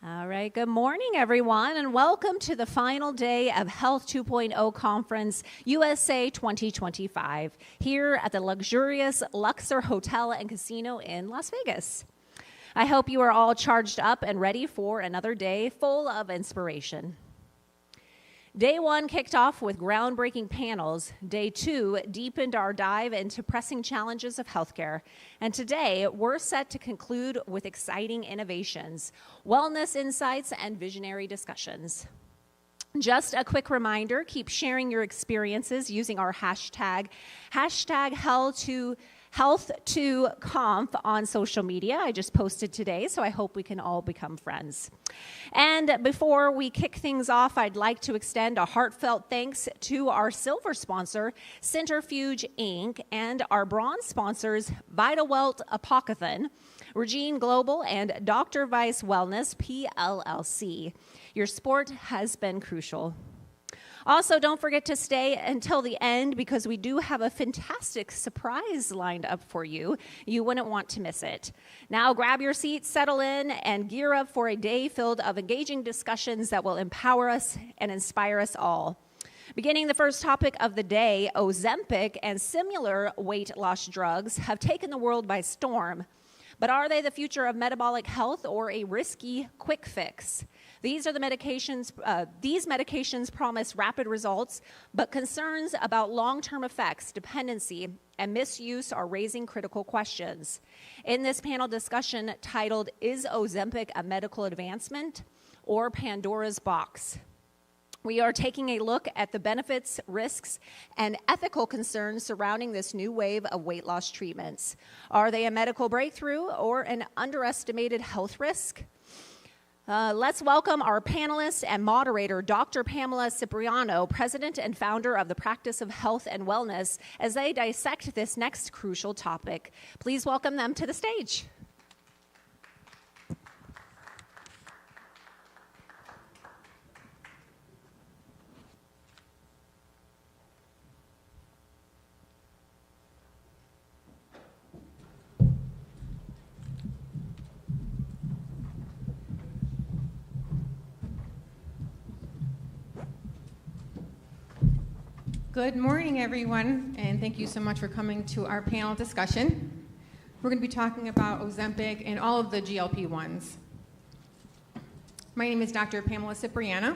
All right, good morning, everyone, and welcome to the final day of Health 2.0 Conference USA 2025 here at the luxurious Luxor Hotel and Casino in Las Vegas. I hope you are all charged up and ready for another day full of inspiration. Day one kicked off with groundbreaking panels. Day two deepened our dive into pressing challenges of healthcare. And today, we're set to conclude with exciting innovations, wellness insights, and visionary discussions. Just a quick reminder, keep sharing your experiences using our hashtag Health2Conf on social media. I just posted today, so I hope we can all become friends. And before we kick things off, I'd like to extend a heartfelt thanks to our silver sponsor, Centrifuge Inc., and our bronze sponsors, VitaWelt Apothecon, Regine Global, and Dr. Weiss Wellness, PLLC. Your support has been crucial. Also, don't forget to stay until the end because we do have a fantastic surprise lined up for you. You wouldn't want to miss it. Now grab your seats, settle in, and gear up for a day filled of engaging discussions that will empower us and inspire us all. Beginning the first topic of the day, Ozempic and similar weight loss drugs have taken the world by storm. But are they the future of metabolic health or a risky quick fix? These medications promise rapid results, but concerns about long-term effects, dependency, and misuse are raising critical questions. In this panel discussion titled, "Is Ozempic a Medical Advancement or Pandora's Box?" we are taking a look at the benefits, risks, and ethical concerns surrounding this new wave of weight loss treatments. Are they a medical breakthrough or an underestimated health risk? Let's welcome our panelist and moderator, Dr. Pamela Cipriano, president and founder of the Practice of Health and Wellness, as they dissect this next crucial topic. Please welcome them to the stage. Good morning, everyone, and thank you so much for coming to our panel discussion. We're going to be talking about Ozempic and all of the GLP-1s. My name is Dr. Pamela Cipriano.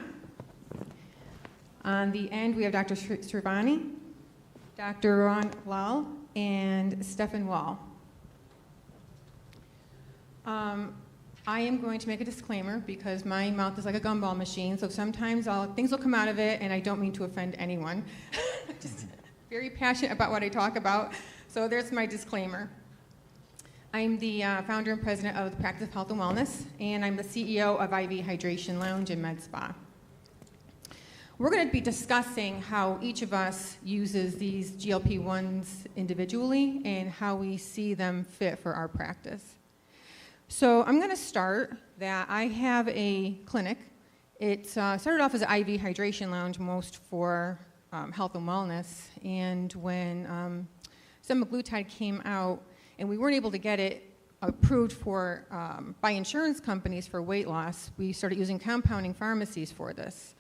On the end, we have Dr. Srivani, Dr. Ron Lal, and Stefan Wall. I am going to make a disclaimer because my mouth is like a gumball machine, so sometimes things will come out of it, and I don't mean to offend anyone. Just very passionate about what I talk about, so there's my disclaimer. I'm the founder and president of the Practice of Health and Wellness, and I'm the CEO of IV Hydration Lounge and Med Spa. We're going to be discussing how each of us uses these GLP-1s individually and how we see them fit for our practice. So I'm going to start that I have a clinic. It started off as an IV hydration lounge, most for health and wellness. And when semaglutide came out, and we weren't able to get it approved for by insurance companies for weight loss, we started using compounding pharmacies for this.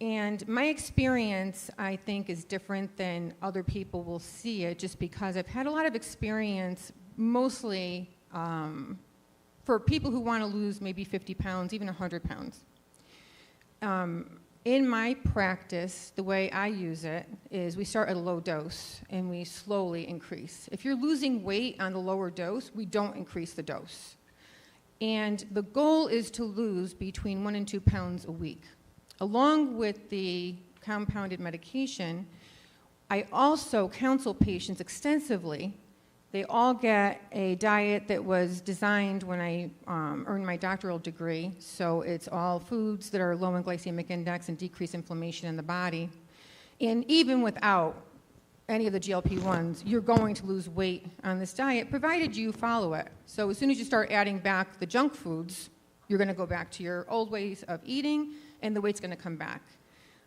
And my experience, I think, is different than other people will see it, just because I've had a lot of experience, mostly for people who want to lose maybe 50 pounds, even 100 pounds. In my practice, the way I use it is we start at a low dose and we slowly increase. If you're losing weight on the lower dose, we don't increase the dose. And the goal is to lose between 1 and 2 pounds a week. Along with the compounded medication, I also counsel patients extensively. They all get a diet that was designed when I earned my doctoral degree. So it's all foods that are low in glycemic index and decrease inflammation in the body. And even without any of the GLP-1s, you're going to lose weight on this diet, provided you follow it. So as soon as you start adding back the junk foods, you're going to go back to your old ways of eating, and the weight's going to come back.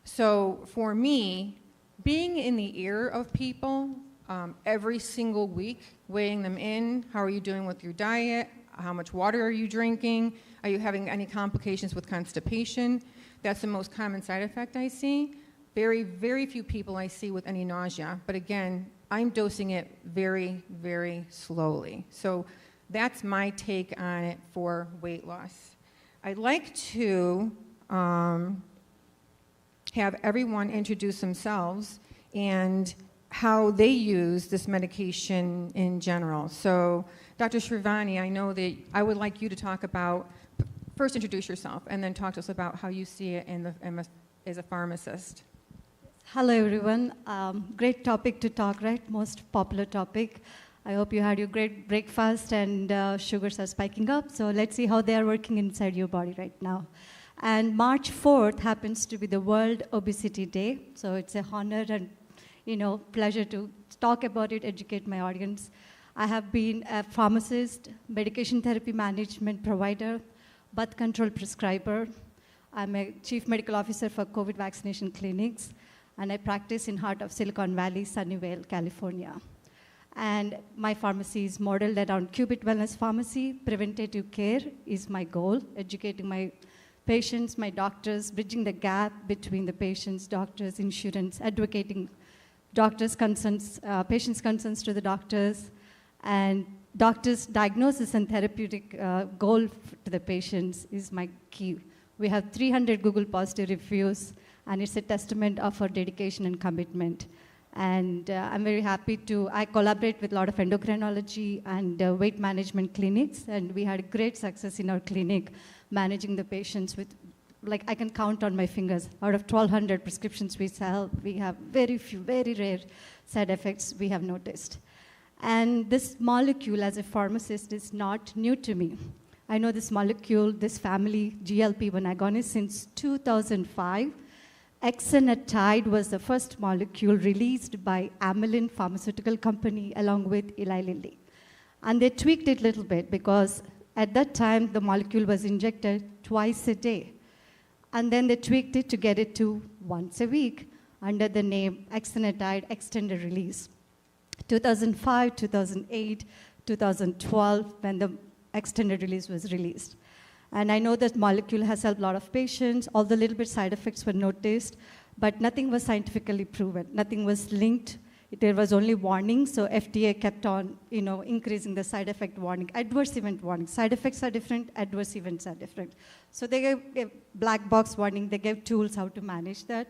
So for me, being in the ear of people every single week, weighing them in, how are you doing with your diet? How much water are you drinking? Are you having any complications with constipation? That's the most common side effect I see. Very, very few people I see with any nausea. But again, I'm dosing it very, very slowly. So that's my take on it for weight loss. I'd like to have everyone introduce themselves and how they use this medication in general. So, Dr. Shrivani, I know that I would like you to talk about, first introduce yourself, and then talk to us about how you see it as a pharmacist. Hello, everyone. Great topic to talk, right? Most popular topic. I hope you had your great breakfast and sugars are spiking up. So let's see how they are working inside your body right now. And March 4th happens to be the World Obesity Day. So it's a honor and pleasure to talk about it, educate my audience. I have been a pharmacist, medication therapy management provider, birth control prescriber. I'm a chief medical officer for COVID vaccination clinics, and I practice in heart of Silicon Valley, Sunnyvale, California. And my pharmacy is modeled around Qubit Wellness Pharmacy. Preventative care is my goal, educating my patients, my doctors, bridging the gap between the patients, doctors, insurance, advocating doctors' concerns, patients' concerns to the doctors, and doctors' diagnosis and therapeutic goal to the patients is my key. We have 300 Google positive reviews, and it's a testament of our dedication and commitment. And I'm very happy I collaborate with a lot of endocrinology and weight management clinics, and we had great success in our clinic managing the patients with, like, I can count on my fingers. Out of 1,200 prescriptions we sell, we have very few, very rare side effects we have noticed. And this molecule, as a pharmacist, is not new to me. I know this molecule, this family, GLP-1 agonist, since 2005. Exenatide was the first molecule released by Amylin Pharmaceutical Company along with Eli Lilly. And they tweaked it a little bit because at that time, the molecule was injected twice a day. And then they tweaked it to get it to once a week under the name Exenatide Extended Release. 2005, 2008, 2012, when the extended release was released. And I know that molecule has helped a lot of patients. All the little bit side effects were noticed, but nothing was scientifically proven. Nothing was linked. There was only warning, so FDA kept on, increasing the side effect warning, adverse event warning. Side effects are different, adverse events are different. So they gave a black box warning. They gave tools how to manage that.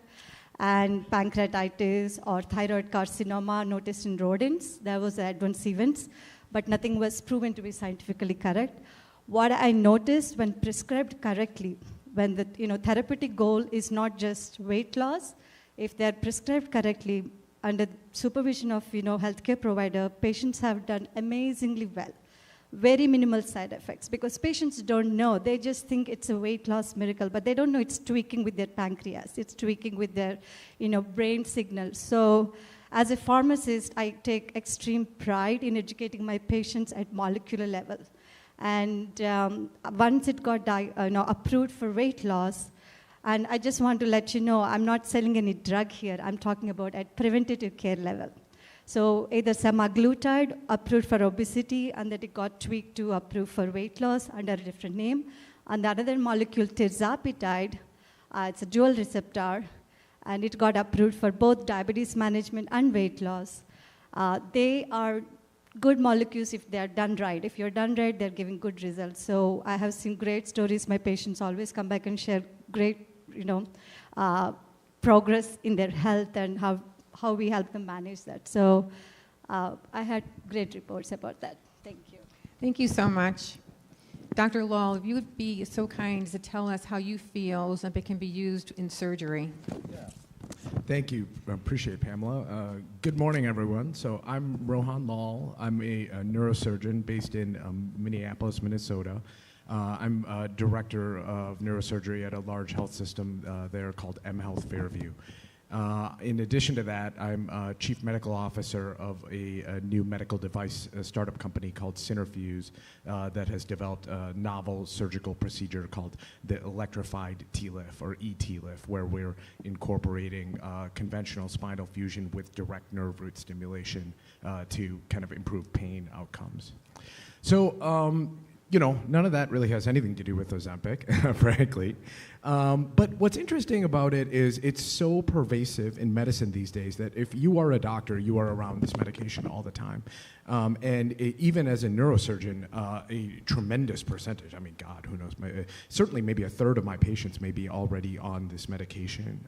And pancreatitis or thyroid carcinoma noticed in rodents. There was adverse events, but nothing was proven to be scientifically correct. What I noticed when prescribed correctly, when the therapeutic goal is not just weight loss, if they're prescribed correctly under supervision of healthcare provider, patients have done amazingly well. Very minimal side effects because patients don't know. They just think it's a weight loss miracle, but they don't know it's tweaking with their pancreas. It's tweaking with their brain signals. So as a pharmacist, I take extreme pride in educating my patients at molecular level. And once it got approved for weight loss, and I just want to let you know, I'm not selling any drug here. I'm talking about at preventative care level. So either semaglutide approved for obesity, and that it got tweaked to approved for weight loss under a different name. And the other molecule, tirzepatide, it's a dual receptor, and it got approved for both diabetes management and weight loss. They are good molecules if they are done right. If you're done right, they're giving good results. So I have seen great stories. My patients always come back and share great, progress in their health and how we help them manage that. So I had great reports about that. Thank you. Thank you so much. Dr. Lal, if you would be so kind to tell us how you feel Ozempic can be used in surgery. Yeah. Thank you. I appreciate it, Pamela. Good morning, everyone. So I'm Rohan Lal. I'm a neurosurgeon based in Minneapolis, Minnesota. I'm a director of neurosurgery at a large health system there called mHealth Fairview. In addition to that, I'm chief medical officer of a new medical device startup company called Synerfuse that has developed a novel surgical procedure called the electrified TLIF, or eTLIF, where we're incorporating conventional spinal fusion with direct nerve root stimulation to kind of improve pain outcomes. So none of that really has anything to do with Ozempic, frankly. But what's interesting about it is it's so pervasive in medicine these days that if you are a doctor, you are around this medication all the time. Even as a neurosurgeon, a tremendous percentage, I mean, God, who knows, certainly maybe a third of my patients may be already on this medication.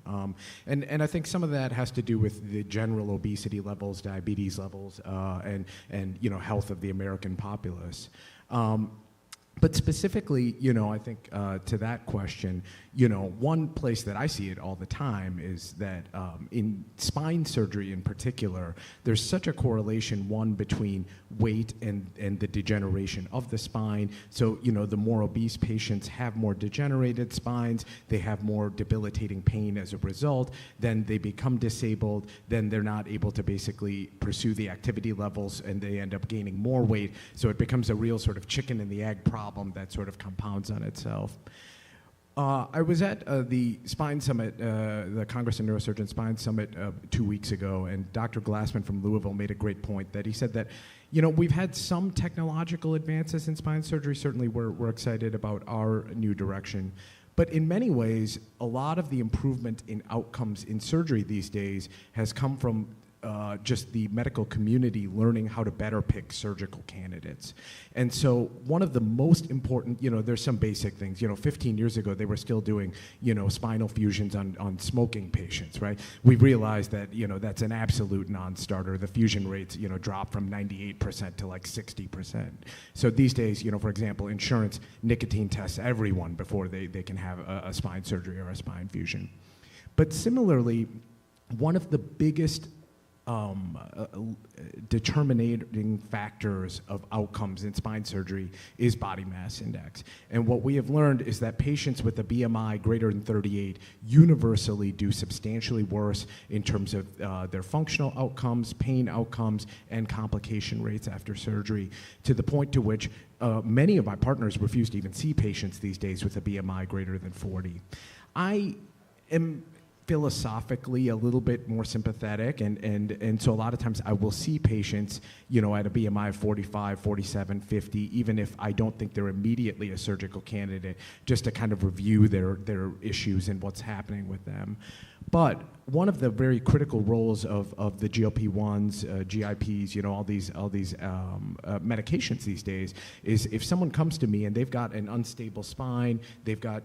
And I think some of that has to do with the general obesity levels, diabetes levels, and health of the American populace. But specifically, I think to that question, one place that I see it all the time is that in spine surgery in particular, there's such a correlation, one, between weight and the degeneration of the spine. So, the more obese patients have more degenerated spines, they have more debilitating pain as a result, then they become disabled, then they're not able to basically pursue the activity levels, and they end up gaining more weight. So it becomes a real sort of chicken and the egg problem that sort of compounds on itself. I was at the Spine Summit, the Congress of Neurosurgeons Spine Summit 2 weeks ago, and Dr. Glassman from Louisville made a great point that he said that, we've had some technological advances in spine surgery. Certainly we're excited about our new direction. But in many ways, a lot of the improvement in outcomes in surgery these days has come from just the medical community learning how to better pick surgical candidates. And so one of the most important, there's some basic things. 15 years ago, they were still doing, spinal fusions on smoking patients, right? We realized that, that's an absolute non-starter. The fusion rates, drop from 98% to like 60%. So these days, for example, insurance nicotine tests everyone before they can have a spine surgery or a spine fusion. But similarly, one of the biggest determining factors of outcomes in spine surgery is body mass index. And what we have learned is that patients with a BMI greater than 38 universally do substantially worse in terms of their functional outcomes, pain outcomes, and complication rates after surgery, to the point to which many of my partners refuse to even see patients these days with a BMI greater than 40. I am philosophically a little bit more sympathetic, and so a lot of times I will see patients, at a BMI of 45, 47, 50, even if I don't think they're immediately a surgical candidate, just to kind of review their issues and what's happening with them. But one of the very critical roles of the GLP-1s, GIPs, all these medications these days is if someone comes to me and they've got an unstable spine, they've got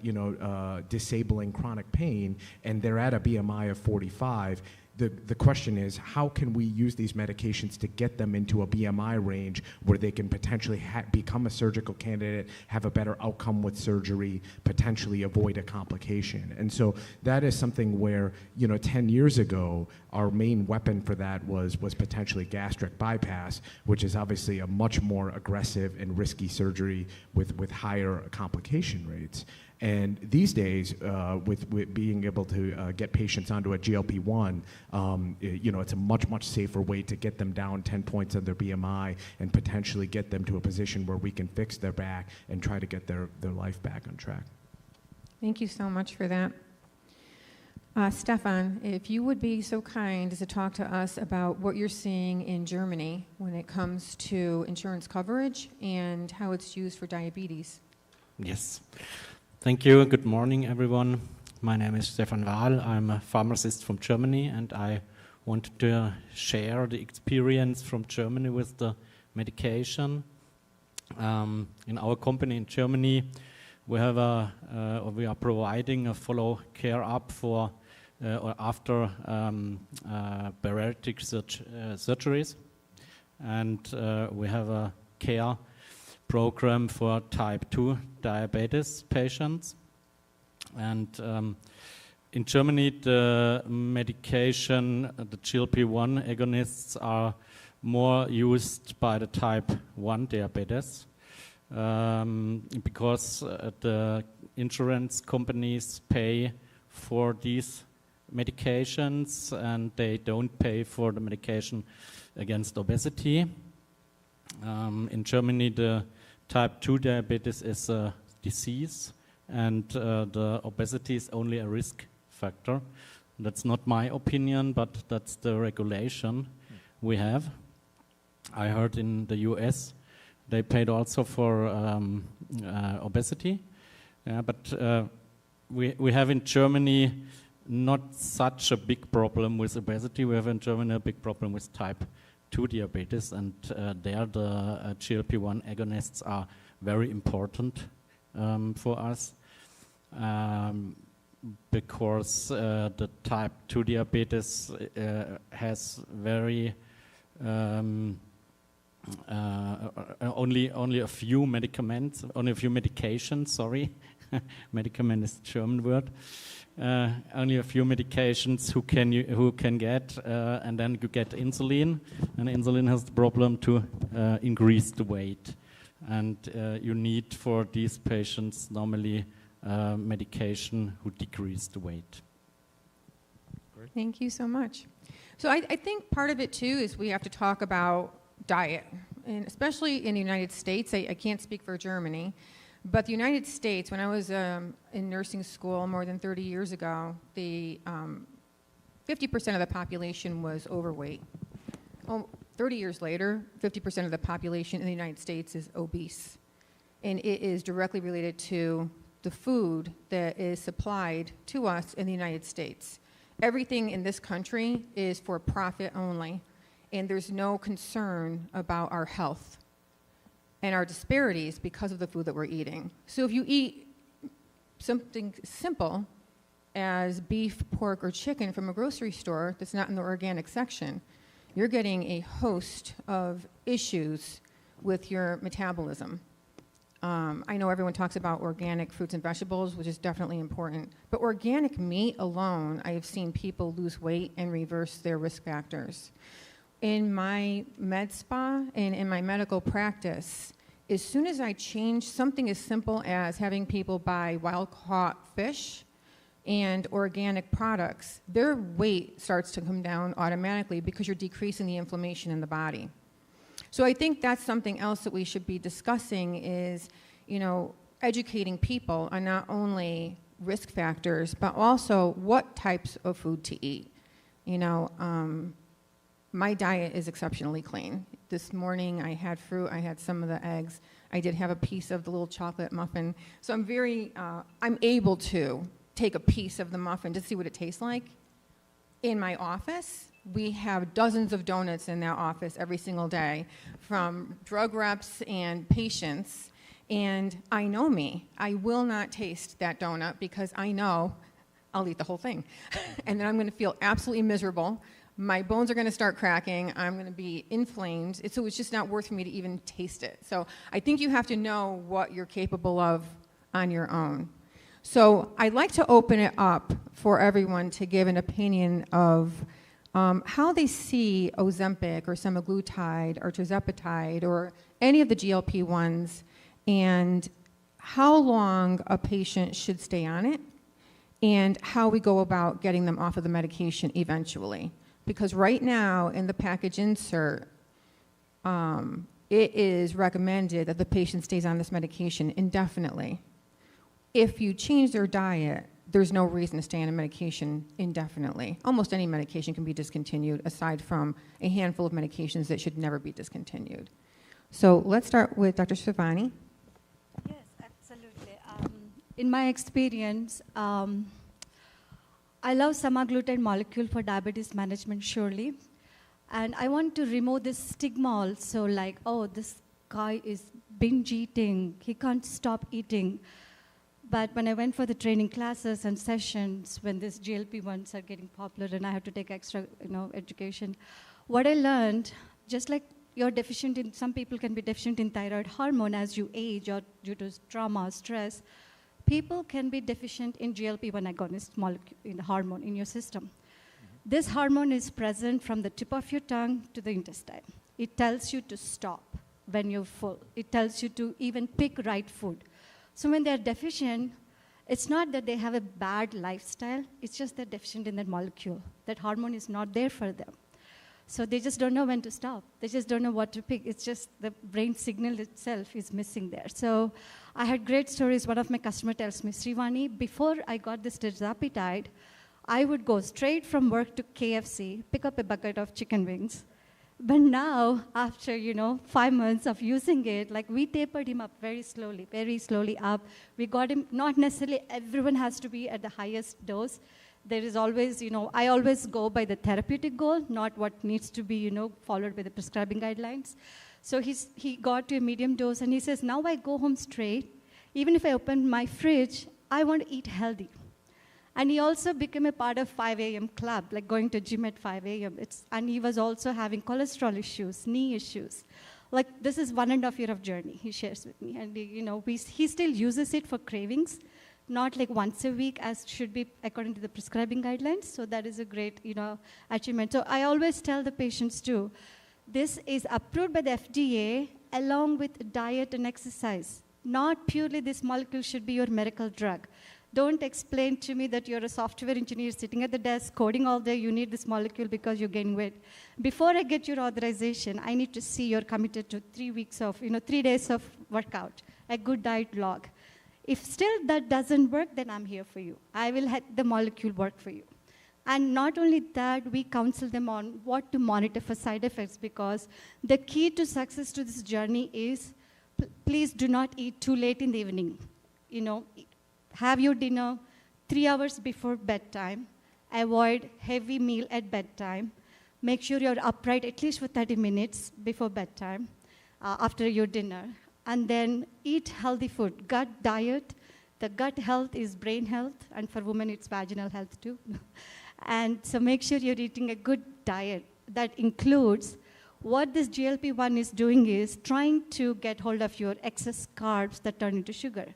disabling chronic pain, and they're at a BMI of 45. The question is, how can we use these medications to get them into a BMI range where they can potentially become a surgical candidate, have a better outcome with surgery, potentially avoid a complication? And so that is something where, 10 years ago, our main weapon for that was potentially gastric bypass, which is obviously a much more aggressive and risky surgery with higher complication rates. And these days, with being able to get patients onto a GLP-1, it's a much safer way to get them down 10 points on their BMI and potentially get them to a position where we can fix their back and try to get their life back on track. Thank you so much for that. Stefan, if you would be so kind as to talk to us about what you're seeing in Germany when it comes to insurance coverage and how it's used for diabetes. Yes. Thank you. Good morning, everyone. My name is Stefan Wahl. I'm a pharmacist from Germany, and I wanted to share the experience from Germany with the medication. In our company in Germany, we are providing a follow care up for or after bariatric surgeries, and we have a care program for type 2 diabetes patients. And in Germany, the medication, the GLP-1 agonists are more used by the type 1 diabetes because the insurance companies pay for these medications and they don't pay for the medication against obesity. In Germany, the type 2 diabetes is a disease, and the obesity is only a risk factor. That's not my opinion, but that's the regulation we have. I heard in the US They paid also for obesity. Yeah, but we have in Germany not such a big problem with obesity. We have in Germany a big problem with type 2 diabetes, and there the GLP-1 agonists are very important for us because the type 2 diabetes has very only a few medicaments, only a few medications. Sorry, medicament is a German word. Only a few medications who can get, and then you get insulin, and insulin has the problem to increase the weight, and you need for these patients normally medication who decrease the weight. Great. Thank you so much. So I think part of it too is we have to talk about diet, and especially in the United States. I can't speak for Germany, but the United States, when I was in nursing school more than 30 years ago, the 50% of the population was overweight. 30 years later, 50% of the population in the United States is obese. And it is directly related to the food that is supplied to us in the United States. Everything in this country is for profit only, and there's no concern about our health and our disparities because of the food that we're eating. So if you eat something simple as beef, pork, or chicken from a grocery store that's not in the organic section, you're getting a host of issues with your metabolism. I know everyone talks about organic fruits and vegetables, which is definitely important, but organic meat alone, I have seen people lose weight and reverse their risk factors. In my med spa and in my medical practice, as soon as I change something as simple as having people buy wild-caught fish and organic products, their weight starts to come down automatically because you're decreasing the inflammation in the body. So I think that's something else that we should be discussing is, educating people on not only risk factors, but also what types of food to eat. My diet is exceptionally clean. This morning I had fruit, I had some of the eggs, I did have a piece of the little chocolate muffin. So I'm able to take a piece of the muffin to see what it tastes like. In my office, we have dozens of donuts in that office every single day from drug reps and patients, and I know me. I will not taste that donut because I know I'll eat the whole thing. And then I'm going to feel absolutely miserable. My bones are going to start cracking. I'm going to be inflamed. So it's just not worth for me to even taste it. So I think you have to know what you're capable of on your own. So I'd like to open it up for everyone to give an opinion of how they see Ozempic or semaglutide or tirzepatide or any of the GLP-1s and how long a patient should stay on it and how we go about getting them off of the medication eventually. Because right now in the package insert, it is recommended that the patient stays on this medication indefinitely. If you change their diet, there's no reason to stay on a medication indefinitely. Almost any medication can be discontinued aside from a handful of medications that should never be discontinued. So let's start with Dr. Shivani. Yes, absolutely. In my experience, I love semaglutide molecule for diabetes management, surely. And I want to remove this stigma also, like, oh, this guy is binge eating, he can't stop eating. But when I went for the training classes and sessions, when these GLP-1s are getting popular and I have to take extra, education, what I learned, just like you're deficient in, some people can be deficient in thyroid hormone as you age or due to trauma, stress, people can be deficient in GLP-1 agonist molecule, in the hormone in your system. Mm-hmm. This hormone is present from the tip of your tongue to the intestine. It tells you to stop when you're full. It tells you to even pick right food. So when they're deficient, it's not that they have a bad lifestyle, it's just they're deficient in that molecule. That hormone is not there for them. So they just don't know when to stop. They just don't know what to pick. It's just the brain signal itself is missing there. So I had great stories. One of my customers tells me, Srivani, before I got this tirzepatide, I would go straight from work to KFC, pick up a bucket of chicken wings, But now, after 5 months of using it, like we tapered him up very slowly up. We got him, not necessarily everyone has to be at the highest dose. There is always, I always go by the therapeutic goal, not what needs to be, followed by the prescribing guidelines. So he got to a medium dose, and he says, now I go home straight. Even if I open my fridge, I want to eat healthy. And he also became a part of 5 a.m. club, like going to gym at 5 a.m. And he was also having cholesterol issues, knee issues. Like, this is 1.5 year of journey, he shares with me. And, he still uses it for cravings, not like once a week as should be according to the prescribing guidelines. So that is a great, achievement. So I always tell the patients too, this is approved by the FDA along with diet and exercise. Not purely this molecule should be your miracle drug. Don't explain to me that you're a software engineer sitting at the desk coding all day, you need this molecule because you're gaining weight. Before I get your authorization, I need to see you're committed to 3 weeks of, 3 days of workout, a good diet log. If still that doesn't work, then I'm here for you. I will have the molecule work for you. And not only that, we counsel them on what to monitor for side effects, because the key to success to this journey is please do not eat too late in the evening. Have your dinner 3 hours before bedtime. Avoid heavy meal at bedtime. Make sure you're upright at least for 30 minutes before bedtime, after your dinner. And then eat healthy food, gut diet. The gut health is brain health, and for women it's vaginal health too. And so make sure you're eating a good diet that includes what this GLP-1 is doing is trying to get hold of your excess carbs that turn into sugar,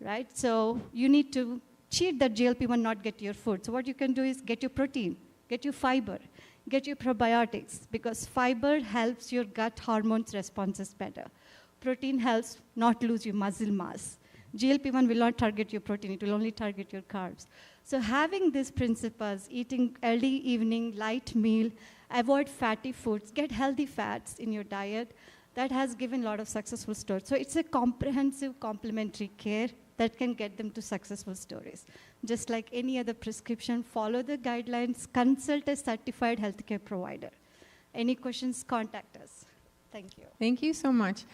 right? So you need to cheat that GLP-1, not get your food. So what you can do is get your protein, get your fiber, get your probiotics, because fiber helps your gut hormones responses better. Protein helps not lose your muscle mass. GLP-1 will not target your protein, it will only target your carbs. So having these principles, eating early evening, light meal, avoid fatty foods, get healthy fats in your diet, that has given a lot of successful stories. So it's a comprehensive complementary care that can get them to successful stories. Just like any other prescription, follow the guidelines, consult a certified healthcare provider. Any questions, contact us. Thank you. Thank you so much.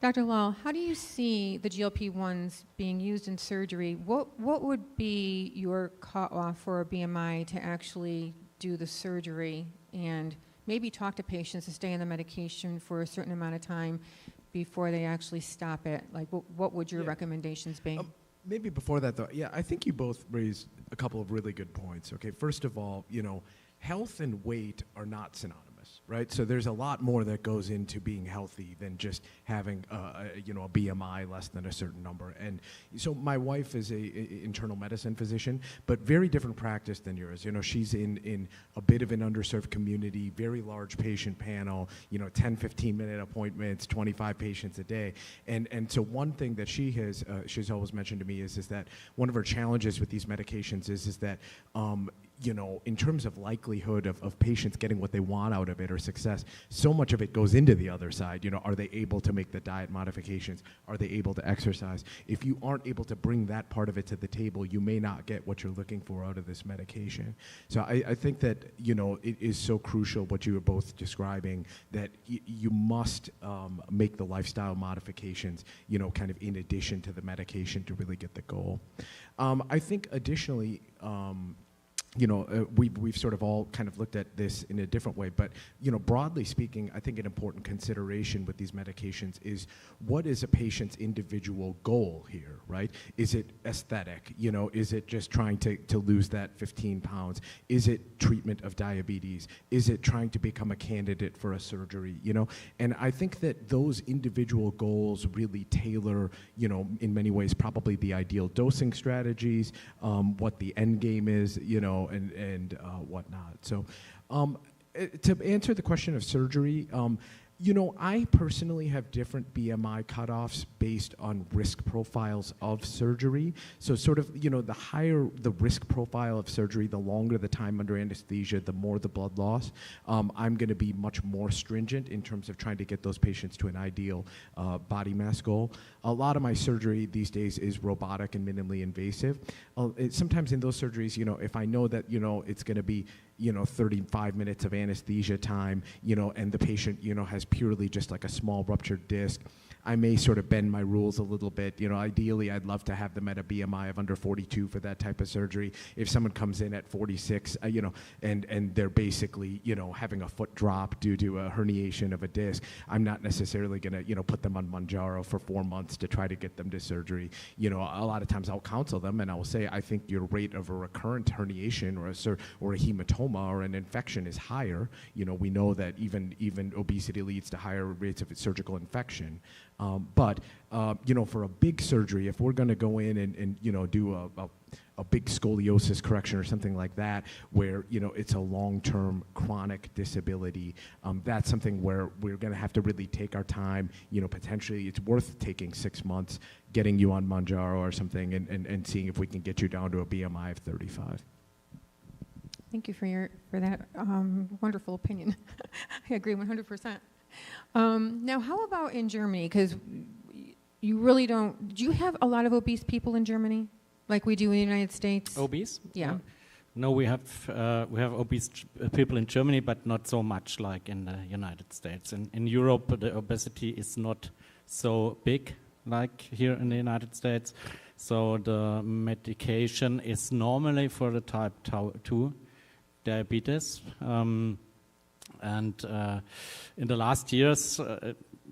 Dr. Lal, how do you see the GLP-1s being used in surgery? What would be your cutoff for a BMI to actually do the surgery, and maybe talk to patients to stay on the medication for a certain amount of time before they actually stop it? Like, what would your recommendations be? Maybe before that, though, I think you both raised a couple of really good points. Okay, first of all, health and weight are not synonymous, right? So there's a lot more that goes into being healthy than just having a BMI less than a certain number. And so my wife is a internal medicine physician, but very different practice than yours. She's in a bit of an underserved community, very large patient panel, 10, 15-minute appointments, 25 patients a day. And so one thing that she's always mentioned to me is that one of her challenges with these medications is that in terms of likelihood of patients getting what they want out of it or success, so much of it goes into the other side. Are they able to make the diet modifications? Are they able to exercise? If you aren't able to bring that part of it to the table, you may not get what you're looking for out of this medication. So I think that, it is so crucial what you were both describing, that you must make the lifestyle modifications, kind of in addition to the medication to really get the goal. I think additionally, we've sort of all kind of looked at this in a different way, but broadly speaking, I think an important consideration with these medications is what is a patient's individual goal here, right? Is it aesthetic? Is it just trying to lose that 15 pounds? Is it treatment of diabetes? Is it trying to become a candidate for a surgery? And I think that those individual goals really tailor, in many ways, probably the ideal dosing strategies, what the end game is, and whatnot. So to answer the question of surgery, I personally have different BMI cutoffs based on risk profiles of surgery. So sort of, the higher the risk profile of surgery, the longer the time under anesthesia, the more the blood loss. I'm going to be much more stringent in terms of trying to get those patients to an ideal body mass goal. A lot of my surgery these days is robotic and minimally invasive. Sometimes in those surgeries, if I know that, it's going to be, 35 minutes of anesthesia time, and the patient, has purely just like a small ruptured disc, I may sort of bend my rules a little bit. Ideally, I'd love to have them at a BMI of under 42 for that type of surgery. If someone comes in at 46, and they're basically, having a foot drop due to a herniation of a disc, I'm not necessarily going to, put them on Mounjaro for 4 months to try to get them to surgery. A lot of times I'll counsel them and I will say, I think your rate of a recurrent herniation or a hematoma or an infection is higher. We know that even obesity leads to higher rates of surgical infection. But for a big surgery, if we're going to go in and do a big scoliosis correction or something like that, where it's a long-term chronic disability, that's something where we're going to have to really take our time. Potentially it's worth taking 6 months, getting you on Mounjaro or something, and seeing if we can get you down to a BMI of 35. Thank you for that wonderful opinion. I agree 100%. Now, how about in Germany? Because you really don't. Do you have a lot of obese people in Germany, like we do in the United States? Obese? Yeah. No, we have obese people in Germany, but not so much like in the United States. In Europe, the obesity is not so big like here in the United States. So the medication is normally for the type 2 diabetes. And in the last years,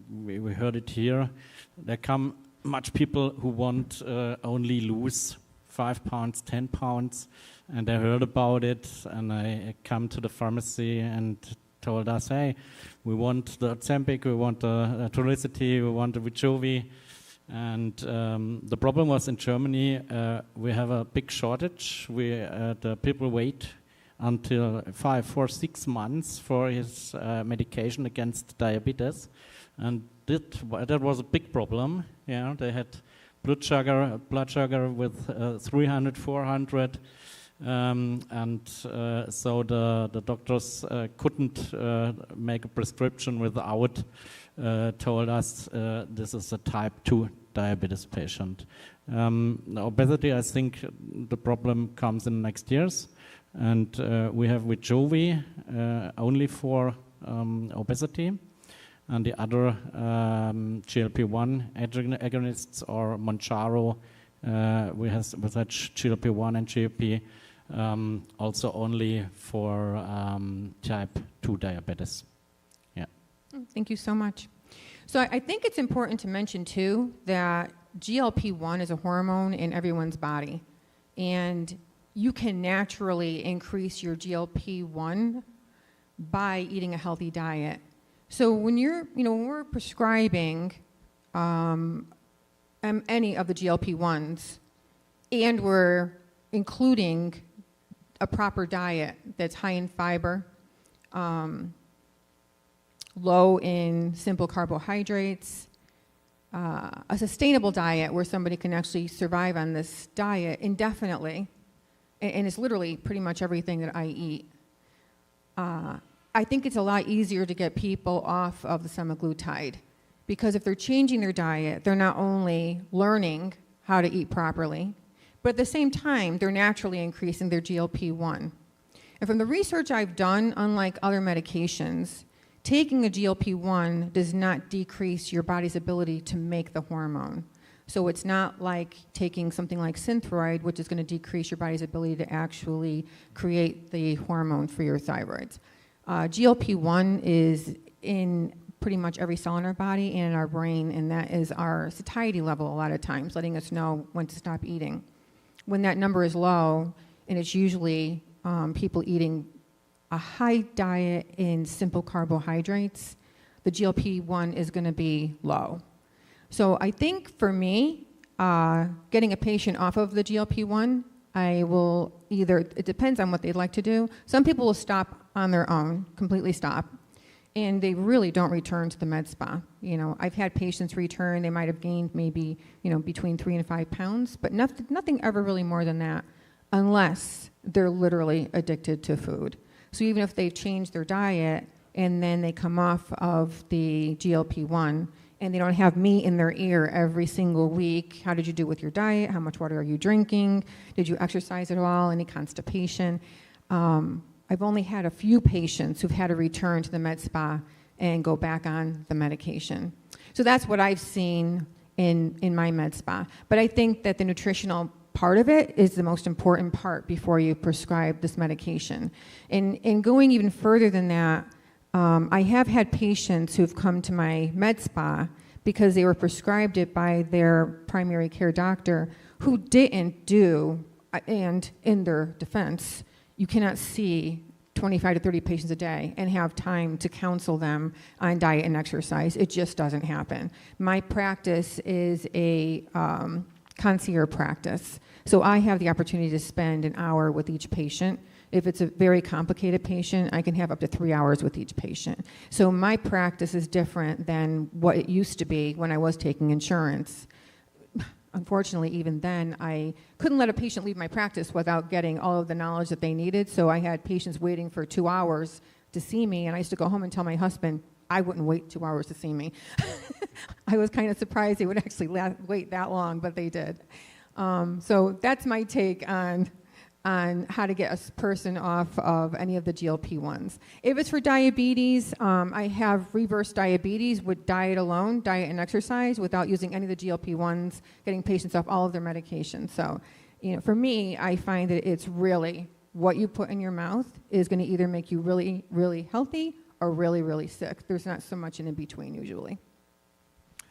we heard it here, there come much people who want only lose 5 pounds, 10 pounds, and I heard about it, and I come to the pharmacy and told us, hey, we want the Ozempic, we want the Trulicity, we want the Wegovy. And the problem was in Germany, we have a big shortage. The people wait until 5, 4, 6 months for his medication against diabetes, and that was a big problem. Yeah, they had blood sugar with 300, 400, and so the doctors couldn't make a prescription without told us this is a type 2 diabetes patient. Obesity, I think the problem comes in next years. And we have Wegovy only for obesity, and the other GLP-1 agonists or Mounjaro, we have such GLP-1 and GLP also only for type 2 diabetes. Yeah. Thank you so much. So I think it's important to mention too that GLP-1 is a hormone in everyone's body, and you can naturally increase your GLP-1 by eating a healthy diet. So when when we're prescribing any of the GLP-1s, and we're including a proper diet that's high in fiber, low in simple carbohydrates, a sustainable diet where somebody can actually survive on this diet indefinitely, and it's literally pretty much everything that I eat. I think it's a lot easier to get people off of the semaglutide, because if they're changing their diet, they're not only learning how to eat properly, but at the same time, they're naturally increasing their GLP-1. And from the research I've done, unlike other medications, taking a GLP-1 does not decrease your body's ability to make the hormone. So it's not like taking something like Synthroid, which is going to decrease your body's ability to actually create the hormone for your thyroids. GLP-1 is in pretty much every cell in our body and in our brain, and that is our satiety level a lot of times, letting us know when to stop eating. When that number is low, and it's usually people eating a high diet in simple carbohydrates, the GLP-1 is going to be low. So I think for me, getting a patient off of the GLP-1, I will it depends on what they'd like to do. Some people will stop on their own, completely stop, and they really don't return to the med spa. I've had patients return, they might have gained maybe, between 3 and 5 pounds, but nothing ever really more than that, unless they're literally addicted to food. So even if they've changed their diet and then they come off of the GLP-1 and they don't have me in their ear every single week, how did you do with your diet? How much water are you drinking? Did you exercise at all? Any constipation? I've only had a few patients who've had to return to the med spa and go back on the medication. So that's what I've seen in my med spa. But I think that the nutritional part of it is the most important part before you prescribe this medication. And going even further than that, I have had patients who've come to my med spa because they were prescribed it by their primary care doctor who didn't do, and in their defense, you cannot see 25 to 30 patients a day and have time to counsel them on diet and exercise. It just doesn't happen. My practice is a concierge practice. So I have the opportunity to spend an hour with each patient. If it's a very complicated patient, I can have up to 3 hours with each patient. So my practice is different than what it used to be when I was taking insurance. Unfortunately, even then, I couldn't let a patient leave my practice without getting all of the knowledge that they needed. So I had patients waiting for 2 hours to see me, and I used to go home and tell my husband I wouldn't wait 2 hours to see me. I was kind of surprised they would actually wait that long, but they did. So that's my take on how to get a person off of any of the GLP-1s. If it's for diabetes, I have reverse diabetes with diet alone, diet and exercise, without using any of the GLP-1s, getting patients off all of their medications. So, for me, I find that it's really what you put in your mouth is going to either make you really, really healthy or really, really sick. There's not so much in between usually.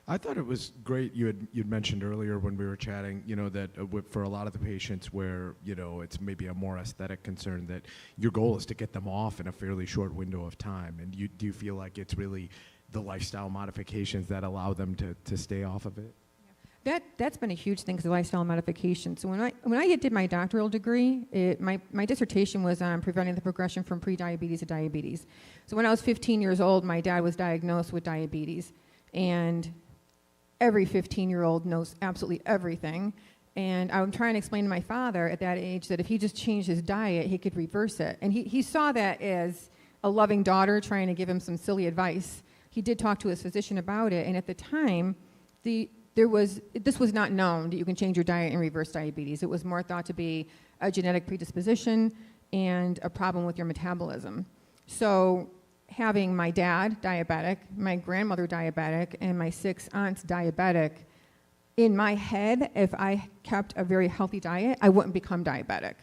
I thought it was great you'd mentioned earlier when we were chatting, that for a lot of the patients where, it's maybe a more aesthetic concern, that your goal is to get them off in a fairly short window of time. And do you feel like it's really the lifestyle modifications that allow them to stay off of it? That's been a huge thing, because the lifestyle modification. So when I did my doctoral degree, my dissertation was on preventing the progression from prediabetes to diabetes. So when I was 15 years old, my dad was diagnosed with diabetes. And every 15-year-old knows absolutely everything. And I'm trying to explain to my father at that age that if he just changed his diet, he could reverse it. And he saw that as a loving daughter trying to give him some silly advice. He did talk to his physician about it. And at the time, this was not known that you can change your diet and reverse diabetes. It was more thought to be a genetic predisposition and a problem with your metabolism. So having my dad diabetic, my grandmother diabetic, and my 6 aunts diabetic, in my head, if I kept a very healthy diet, I wouldn't become diabetic.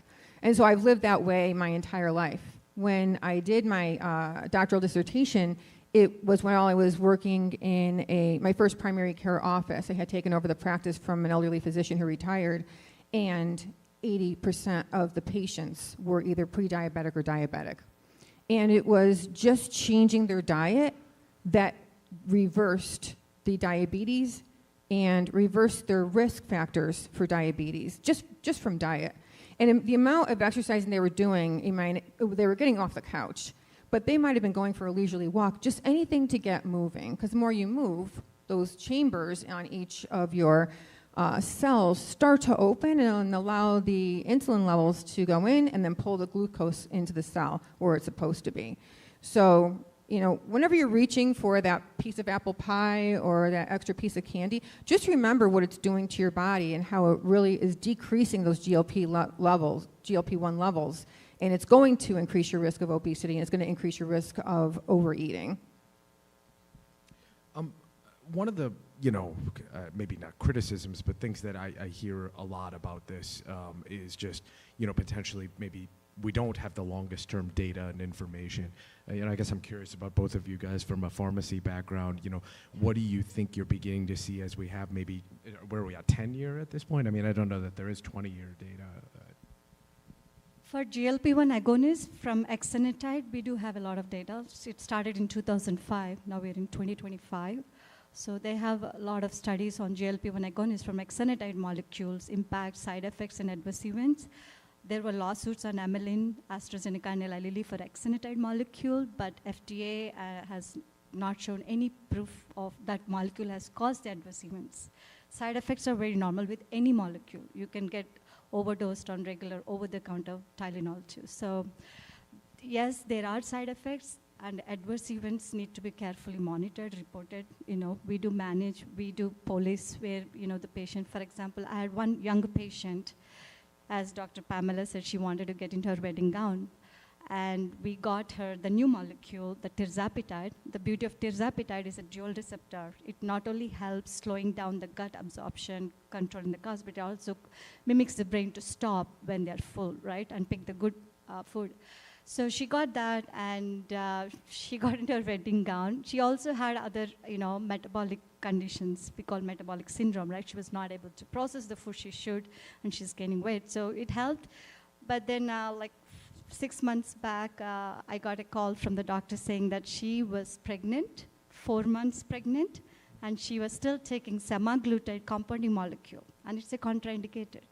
And so I've lived that way my entire life. When I did my doctoral dissertation, it was while I was working in my first primary care office. I had taken over the practice from an elderly physician who retired, and 80% of the patients were either pre-diabetic or diabetic. And it was just changing their diet that reversed the diabetes and reversed their risk factors for diabetes, just from diet. And the amount of exercising they were doing, they were getting off the couch, but they might have been going for a leisurely walk, just anything to get moving, because the more you move, those chambers on each of your cells start to open and allow the insulin levels to go in and then pull the glucose into the cell where it's supposed to be. So, whenever you're reaching for that piece of apple pie or that extra piece of candy, just remember what it's doing to your body and how it really is decreasing those GLP-1 levels. And it's going to increase your risk of obesity, and it's going to increase your risk of overeating. One of the, maybe not criticisms, but things that I hear a lot about this is just, potentially maybe we don't have the longest term data and information. I guess I'm curious about both of you guys from a pharmacy background. What do you think you're beginning to see as we have maybe, where are we at, 10-year at this point? I mean, I don't know that there is 20-year data. For GLP-1 agonists from exenatide, we do have a lot of data. It started in 2005. Now we're in 2025. So they have a lot of studies on GLP-1 agonists from exenatide molecules, impact, side effects, and adverse events. There were lawsuits on amylin, AstraZeneca, and Eli Lilly for exenatide molecule, but FDA has not shown any proof of that molecule has caused the adverse events. Side effects are very normal with any molecule. You can get overdosed on regular over-the-counter Tylenol too. So yes, there are side effects, and adverse events need to be carefully monitored, reported. We do manage, we do police where, the patient, for example, I had one younger patient, as Dr. Pamela said, she wanted to get into her wedding gown. And we got her the new molecule, the tirzepatide. The beauty of tirzepatide is a dual receptor. It not only helps slowing down the gut absorption, controlling the gas, but it also mimics the brain to stop when they're full, right, and pick the good food. So she got that, and she got into her wedding gown. She also had other, metabolic conditions we call metabolic syndrome, right? She was not able to process the food she should, and she's gaining weight. So it helped. But then, 6 months back, I got a call from the doctor saying that she was pregnant, 4 months pregnant, and she was still taking semaglutide compounding molecule, and it's a contraindicated.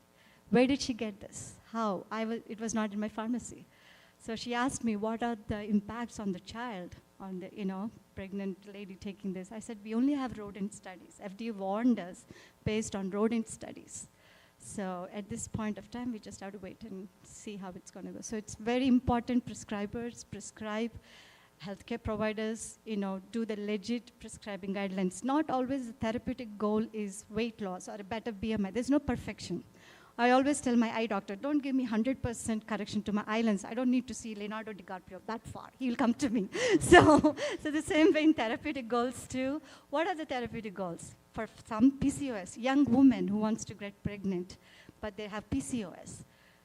Where did she get this? How? It was not in my pharmacy. So she asked me, what are the impacts on the child, on the pregnant lady taking this? I said, we only have rodent studies. FDA warned us based on rodent studies. So at this point of time, we just have to wait and see how it's going to go. So it's very important prescribers prescribe, healthcare providers, do the legit prescribing guidelines. Not always the therapeutic goal is weight loss or a better BMI. There's no perfection. I always tell my eye doctor, don't give me 100% correction to my eye lens. I don't need to see Leonardo DiCaprio that far. He'll come to me. So the same way in therapeutic goals too. What are the therapeutic goals? For some PCOS, young women who wants to get pregnant, but they have PCOS.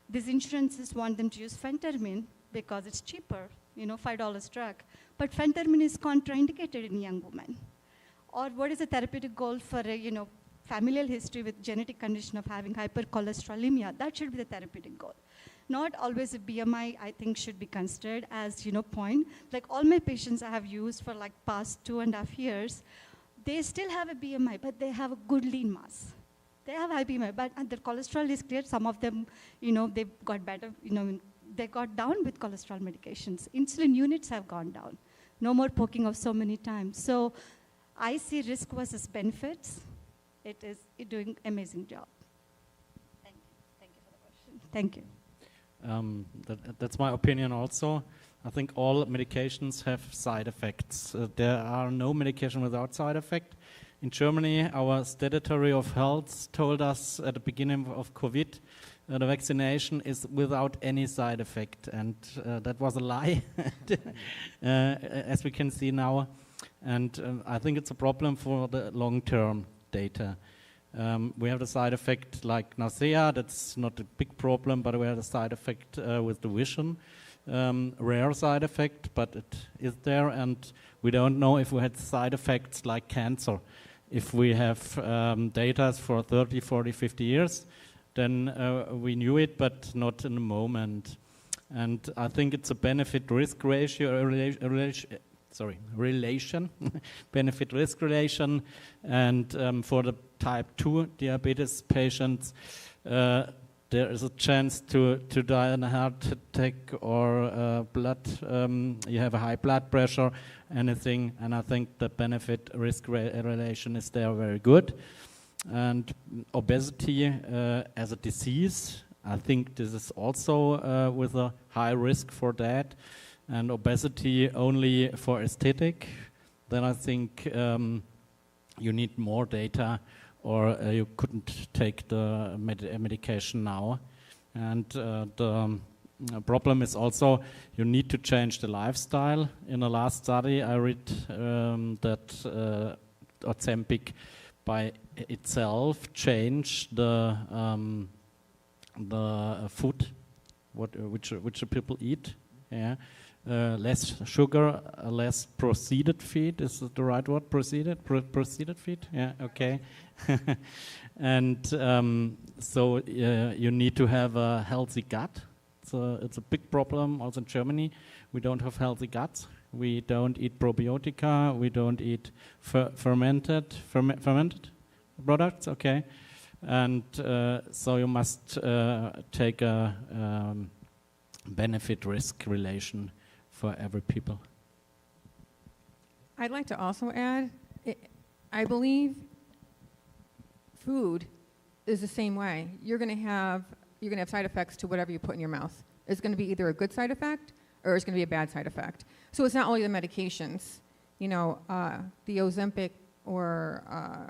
These insurances want them to use phentermine because it's cheaper, $5 drug. But phentermine is contraindicated in young women. Or what is the therapeutic goal for a, familial history with genetic condition of having hypercholesterolemia? That should be the therapeutic goal. Not always a BMI, I think, should be considered as, point. Like all my patients I have used for past 2.5 years, they still have a BMI, but they have a good lean mass. They have high BMI, but their cholesterol is clear. Some of them, they got better, they got down with cholesterol medications. Insulin units have gone down. No more poking of so many times. So I see risk versus benefits. It is doing amazing job. Thank you for the question. Thank you. That's my opinion also. I think all medications have side effects. There are no medication without side effect. In Germany, our Dietary of Health told us at the beginning of COVID, the vaccination is without any side effect, and that was a lie, as we can see now. And I think it's a problem for the long-term data. We have the side effect like nausea, that's not a big problem, but we have the side effect with the vision. Rare side effect, but it is there, and we don't know if we had side effects like cancer. If we have data for 30, 40, 50 years, then we knew it, but not in the moment. And I think it's a benefit-risk relation, benefit-risk relation, and for the type 2 diabetes patients, there is a chance to die in a heart attack or you have a high blood pressure, anything, and I think the benefit-risk relation is there very good. And obesity as a disease, I think this is also with a high risk for that. And obesity only for aesthetic, then I think you need more data, or you couldn't take the medication now. And the problem is also you need to change the lifestyle. In the last study I read that Ozempic by itself changed the food which the people eat. Yeah. Less sugar, less processed feed. Is it the right word? Processed feed? Yeah, okay. And so you need to have a healthy gut. So it's a big problem also in Germany. We don't have healthy guts. We don't eat probiotica. We don't eat fermented products. Okay, and so you must take a benefit-risk relation for every people. I'd like to also add, I believe food is the same way. You're going to have side effects to whatever you put in your mouth. It's going to be either a good side effect or it's going to be a bad side effect. So it's not only the medications. The Ozempic or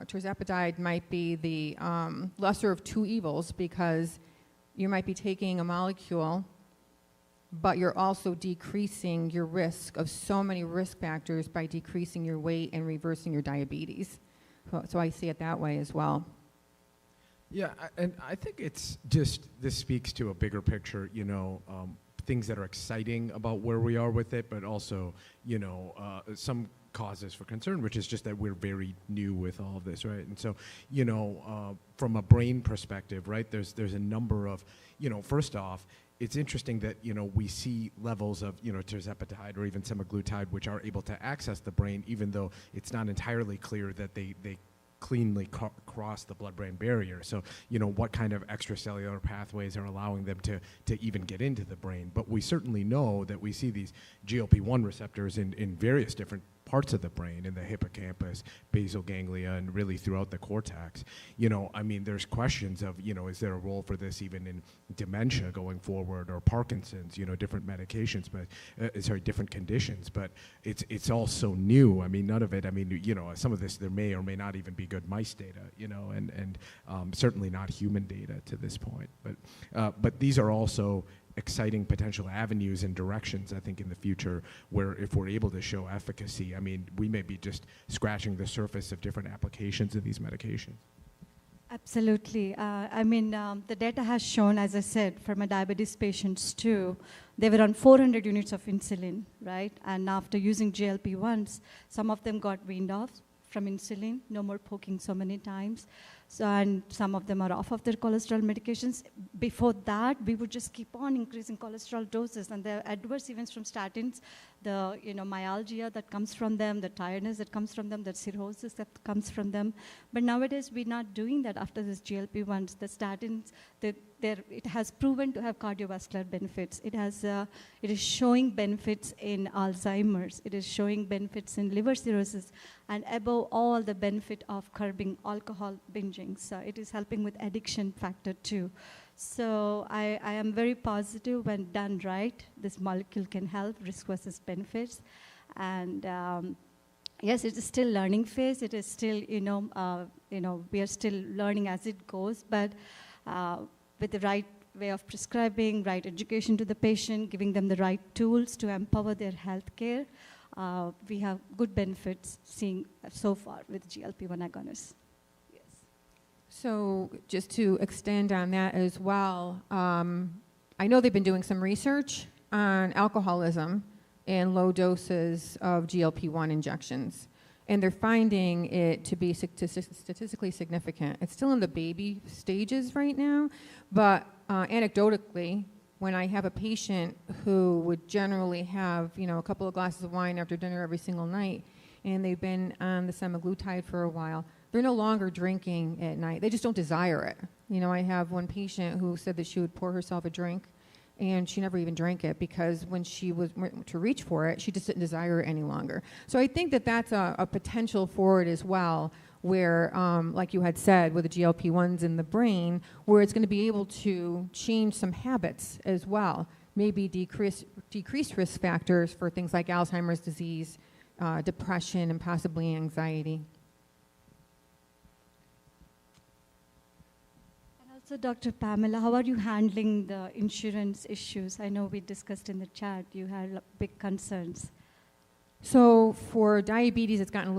tirzepatide might be the lesser of two evils, because you might be taking a molecule but you're also decreasing your risk of so many risk factors by decreasing your weight and reversing your diabetes. So I see it that way as well. Yeah, and I think it's just, this speaks to a bigger picture, you know, things that are exciting about where we are with it, but also, you know, some causes for concern, which is just that we're very new with all of this, right? And so, you know, from a brain perspective, right, there's a number of, you know, first off, it's interesting that, you know, we see levels of, you know, tirzepatide or even semaglutide, which are able to access the brain, even though it's not entirely clear that they cleanly cross the blood-brain barrier. So, you know, what kind of extracellular pathways are allowing them to even get into the brain? But we certainly know that we see these GLP-1 receptors in various different parts of the brain, in the hippocampus, basal ganglia, and really throughout the cortex. You know, I mean, there's questions of, you know, is there a role for this even in dementia going forward, or Parkinson's, you know, different medications, but, sorry, different conditions, but it's all so new. I mean, none of it, I mean, you know, some of this, there may or may not even be good mice data, you know, and certainly not human data to this point. But these are also exciting potential avenues and directions, I think, in the future, where if we're able to show efficacy, I mean, we may be just scratching the surface of different applications of these medications. Absolutely. I mean, the data has shown, as I said, for my diabetes patients too, they were on 400 units of insulin, right? And after using GLP-1s, some of them got weaned off from insulin, no more poking so many times. So, and some of them are off of their cholesterol medications. Before that, we would just keep on increasing cholesterol doses, and the adverse events from statins, the, you know, myalgia that comes from them, the tiredness that comes from them, the cirrhosis that comes from them. But nowadays, we're not doing that after this GLP-1s. The statins, it has proven to have cardiovascular benefits. It is showing benefits in Alzheimer's. It is showing benefits in liver cirrhosis, and above all, the benefit of curbing alcohol binging. So it is helping with addiction factor too. So I am very positive when done right, this molecule can help risk versus benefits. And yes, it is still learning phase. It is still, you know, we are still learning as it goes, but with the right way of prescribing, right education to the patient, giving them the right tools to empower their health care, we have good benefits seeing so far with GLP-1 agonists. Yes. So just to extend on that as well, I know they've been doing some research on alcoholism and low doses of GLP-1 injections. And they're finding it to be statistically significant. It's still in the baby stages right now, but anecdotally, when I have a patient who would generally have, you know, a couple of glasses of wine after dinner every single night, and they've been on the semaglutide for a while, they're no longer drinking at night. They just don't desire it. You know, I have one patient who said that she would pour herself a drink, and she never even drank it because when she was to reach for it, she just didn't desire it any longer. So I think that that's a potential for it as well, where, like you had said, with the GLP-1s in the brain, where it's going to be able to change some habits as well, maybe decrease risk factors for things like Alzheimer's disease, depression, and possibly anxiety. So Dr. Pamela, how are you handling the insurance issues? I know we discussed in the chat, you had big concerns. So for diabetes, it's gotten a little